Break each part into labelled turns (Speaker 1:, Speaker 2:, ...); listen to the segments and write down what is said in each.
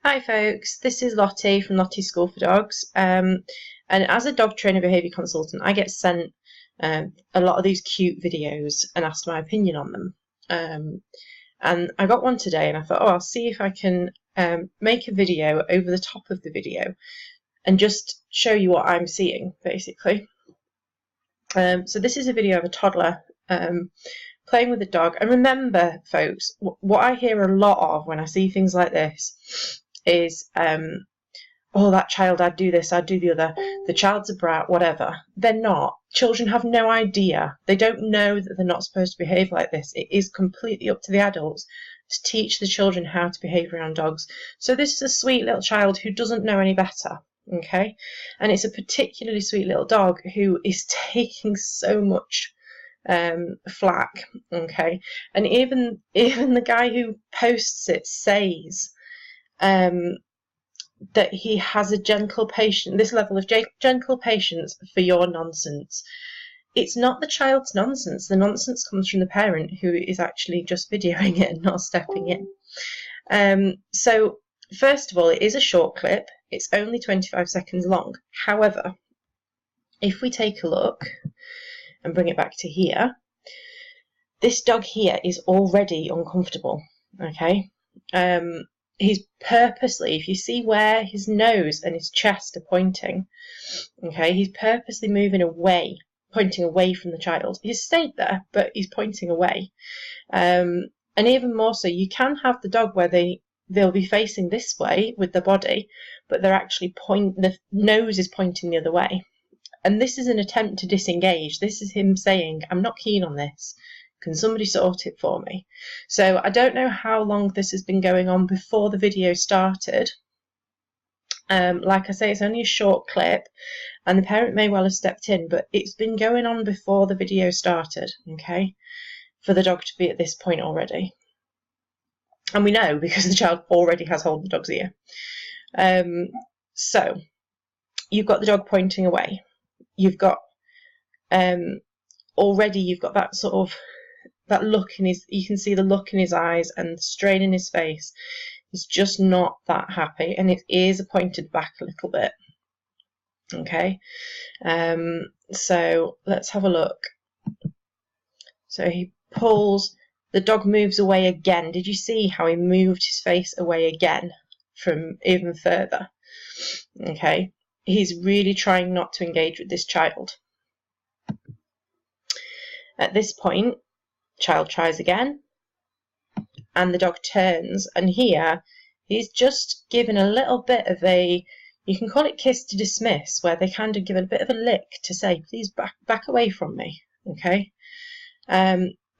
Speaker 1: Hi folks, this is Lottie from Lottie's School for Dogs, and as a dog trainer behaviour consultant I get sent a lot of these cute videos and asked my opinion on them, and I got one today and I thought, I'll see if I can make a video over the top of the video and just show you what I'm seeing basically. So this is a video of a toddler playing with a dog, and remember folks, what I hear a lot of when I see things like this is oh, that child, I'd do this, I'd do the other, the child's a brat, whatever. They're not. Children have no idea. They don't know that they're not supposed to behave like this. It is completely up to the adults to teach the children how to behave around dogs. So this is a sweet little child who doesn't know any better, okay? And it's a particularly sweet little dog who is taking so much flack, okay? And even the guy who posts it says that he has a gentle patience, this level of gentle patience for your nonsense. It's not the child's nonsense. The nonsense comes from the parent who is actually just videoing it and not stepping in. So first of all, it is a short clip. It's only 25 seconds long. However, if we take a look and bring it back to here, this dog here is already uncomfortable, okay? He's purposely, if you see where his nose and his chest are pointing, okay, he's purposely moving away, pointing away from the child. He's stayed there, but he's pointing away. And even more so, you can have the dog where they'll be facing this way with the body, but they're actually the nose is pointing the other way. And this is an attempt to disengage. This is him saying, I'm not keen on this. Can somebody sort it for me? So I don't know how long this has been going on before the video started. Like I say, it's only a short clip and the parent may well have stepped in, but it's been going on before the video started, okay, for the dog to be at this point already. And we know because the child already has hold of the dog's ear. So you've got the dog pointing away. You've got already you've got that sort of that look in his, you can see the look in his eyes and the strain in his face. He's just not that happy, and his ears are pointed back a little bit, okay? So let's have a look. So he pulls, the dog moves away again. Did you see how he moved his face away again from even further? Okay, he's really trying not to engage with this child. At this point, child tries again and the dog turns, and here he's just given a little bit of a, you can call it kiss to dismiss, where they kind of give a bit of a lick to say, please back away from me, okay?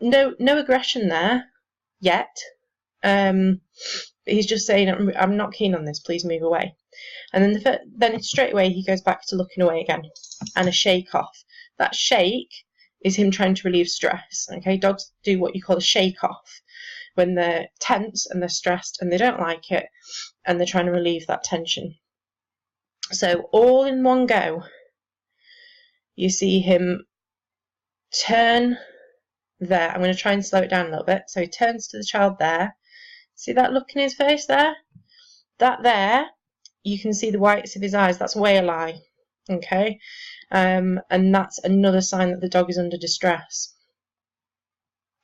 Speaker 1: No aggression there yet. He's just saying, I'm not keen on this, please move away. And then straight away he goes back to looking away again, and a shake off. That shake is him trying to relieve stress, okay? Dogs do what you call a shake off when they're tense and they're stressed and they don't like it and they're trying to relieve that tension. So all in one go, you see him turn there. I'm going to try and slow it down a little bit. So he turns to the child there. See that look in his face there? That there, you can see the whites of his eyes. That's whale eye, okay? And that's another sign that the dog is under distress.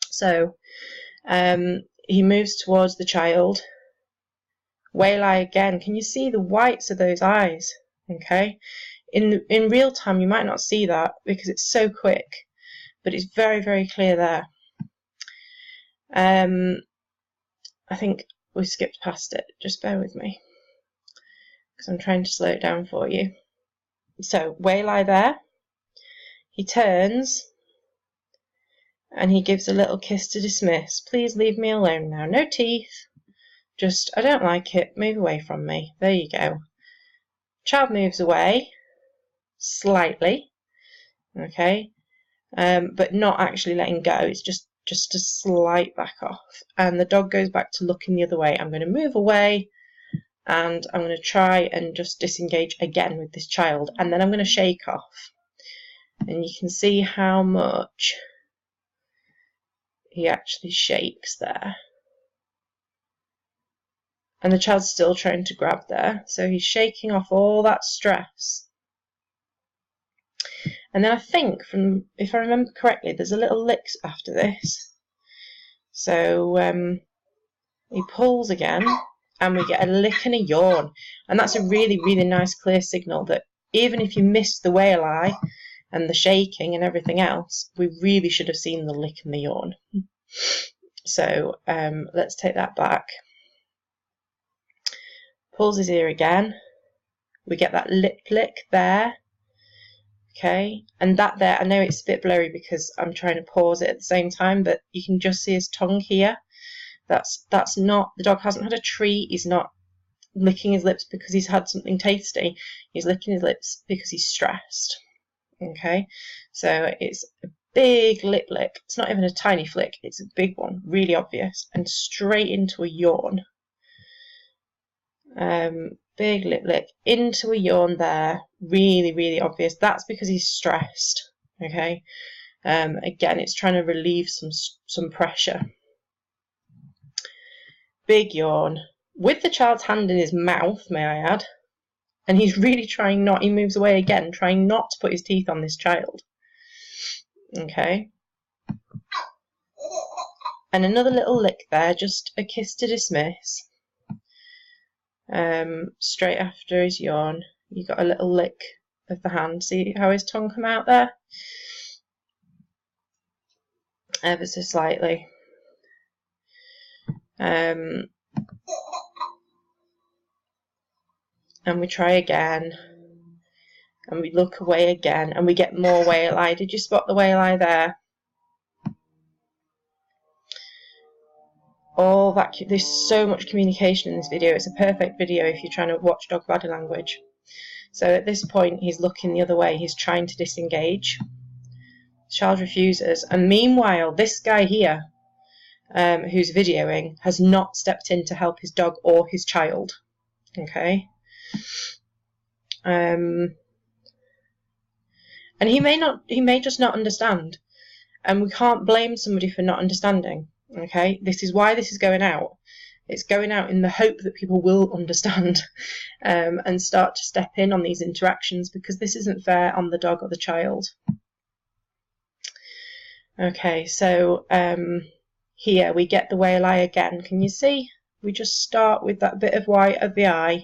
Speaker 1: So he moves towards the child. Whale eye again. Can you see the whites of those eyes? Okay. In real time, you might not see that because it's so quick, but it's very, very clear there. I think we skipped past it. Just bear with me because I'm trying to slow it down for you. So whale eye there. He turns and he gives a little kiss to dismiss. Please leave me alone now. No teeth. Just, I don't like it. Move away from me. There you go. Child moves away slightly, okay, but not actually letting go. It's just a slight back off, and the dog goes back to looking the other way. I'm going to move away and I'm going to try and just disengage again with this child, and then I'm going to shake off, and you can see how much he actually shakes there. And the child's still trying to grab there, so he's shaking off all that stress. And then I think, if I remember correctly, there's a little lick after this. So he pulls again, and we get a lick and a yawn. And that's a really, really nice, clear signal that even if you missed the whale eye and the shaking and everything else, we really should have seen the lick and the yawn. So let's take that back. Pulls his ear again. We get that lip lick there. Okay, and that there, I know it's a bit blurry because I'm trying to pause it at the same time, but you can just see his tongue here. That's not, the dog hasn't had a treat. He's not licking his lips because he's had something tasty. He's licking his lips because he's stressed. Okay, so it's a big lip lick. It's not even a tiny flick, it's a big one, really obvious, and straight into a yawn. Big lip lick into a yawn there, really, really obvious. That's because he's stressed. Okay, again, it's trying to relieve some pressure. Big yawn with the child's hand in his mouth, may I add, and he's really trying not. He moves away again, trying not to put his teeth on this child. Okay, and another little lick there, just a kiss to dismiss. Straight after his yawn, you got a little lick of the hand. See how his tongue come out there? Ever so slightly. And we try again, and we look away again, and we get more whale eye. Did you spot the whale eye there? All that, there's so much communication in this video. It's a perfect video if you're trying to watch dog body language. So at this point, he's looking the other way. He's trying to disengage. The child refuses, and meanwhile, this guy here, who's videoing, has not stepped in to help his dog or his child. Okay. And he may just not understand, and we can't blame somebody for not understanding. Okay, this is why this is going out. It's going out in the hope that people will understand and start to step in on these interactions, because this isn't fair on the dog or the child. Okay, so here we get the whale eye again. Can you see? We just start with that bit of white of the eye.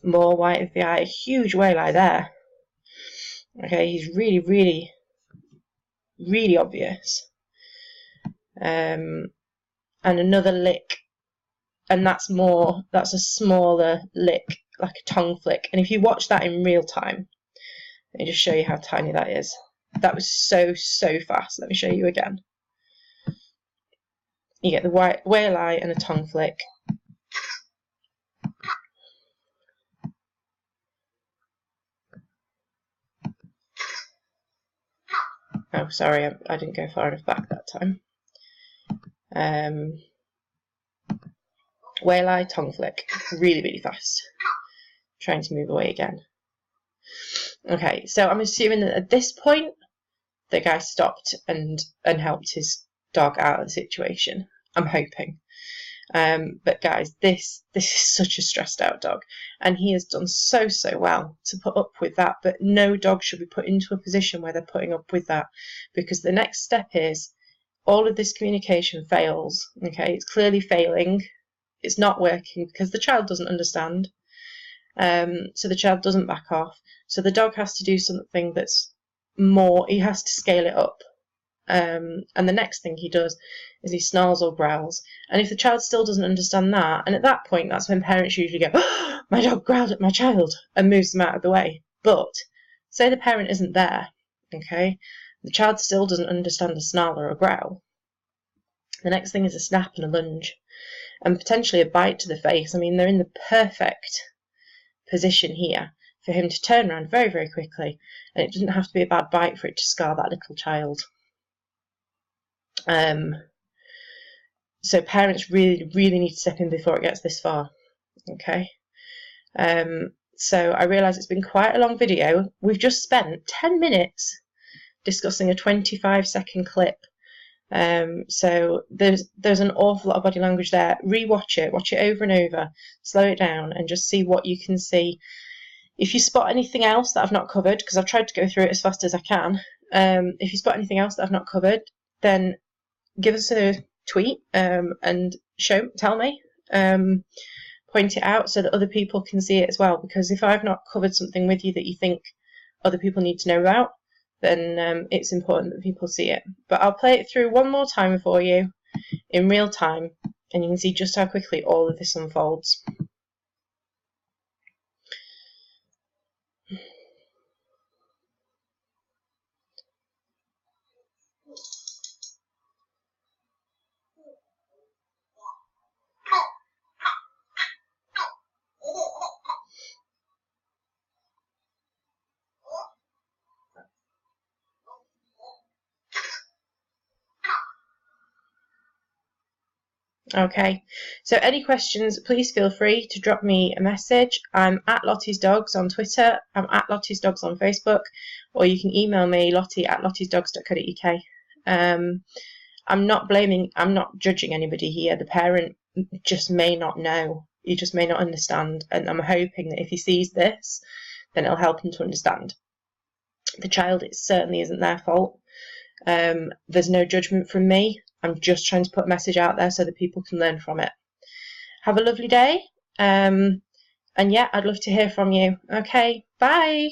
Speaker 1: More white of the eye, a huge whale eye there. Okay, he's really, really, really obvious. And another lick, and that's a smaller lick, like a tongue flick. And if you watch that in real time, let me just show you how tiny that is. That was so fast. Let me show you again. You get the whale eye and a tongue flick. Oh, sorry, I didn't go far enough back that time. Whale eye, tongue flick, really, really fast. Trying to move away again. Okay, so I'm assuming that at this point, the guy stopped and helped his dog out of the situation. I'm hoping. But guys, this is such a stressed out dog, and he has done so well to put up with that. But no dog should be put into a position where they're putting up with that, because the next step is all of this communication fails. Okay, it's clearly failing. It's not working because the child doesn't understand. So the child doesn't back off. So the dog has to do something that's more. He has to scale it up. And the next thing he does is he snarls or growls. And if the child still doesn't understand that, and at that point, that's when parents usually go, "Oh, my dog growled at my child," and moves them out of the way. But say the parent isn't there, okay? The child still doesn't understand a snarl or a growl. The next thing is a snap and a lunge, and potentially a bite to the face. I mean, they're in the perfect position here for him to turn around very, very quickly, and it doesn't have to be a bad bite for it to scar that little child. So parents really, really need to step in before it gets this far. Okay. So I realise it's been quite a long video. We've just spent 10 minutes discussing a 25-second clip So there's an awful lot of body language there. Rewatch it, watch it over and over, slow it down, and just see what you can see. If you spot anything else that I've not covered, because I've tried to go through it as fast as I can, if you spot anything else that I've not covered, then give us a tweet and tell me, point it out so that other people can see it as well. Because if I've not covered something with you that you think other people need to know about, then it's important that people see it. But I'll play it through one more time for you in real time, and you can see just how quickly all of this unfolds. Okay, so any questions, please feel free to drop me a message. I'm at Lottie's Dogs on Twitter, I'm at Lottie's Dogs on Facebook, or you can email me, lottie@lottiesdogs.co.uk. I'm not judging anybody here. The parent just may not know, he just may not understand, and I'm hoping that if he sees this, then it'll help him to understand. The child, it certainly isn't their fault. There's no judgment from me. I'm just trying to put a message out there so that people can learn from it. Have a lovely day. And yeah, I'd love to hear from you. Okay, bye.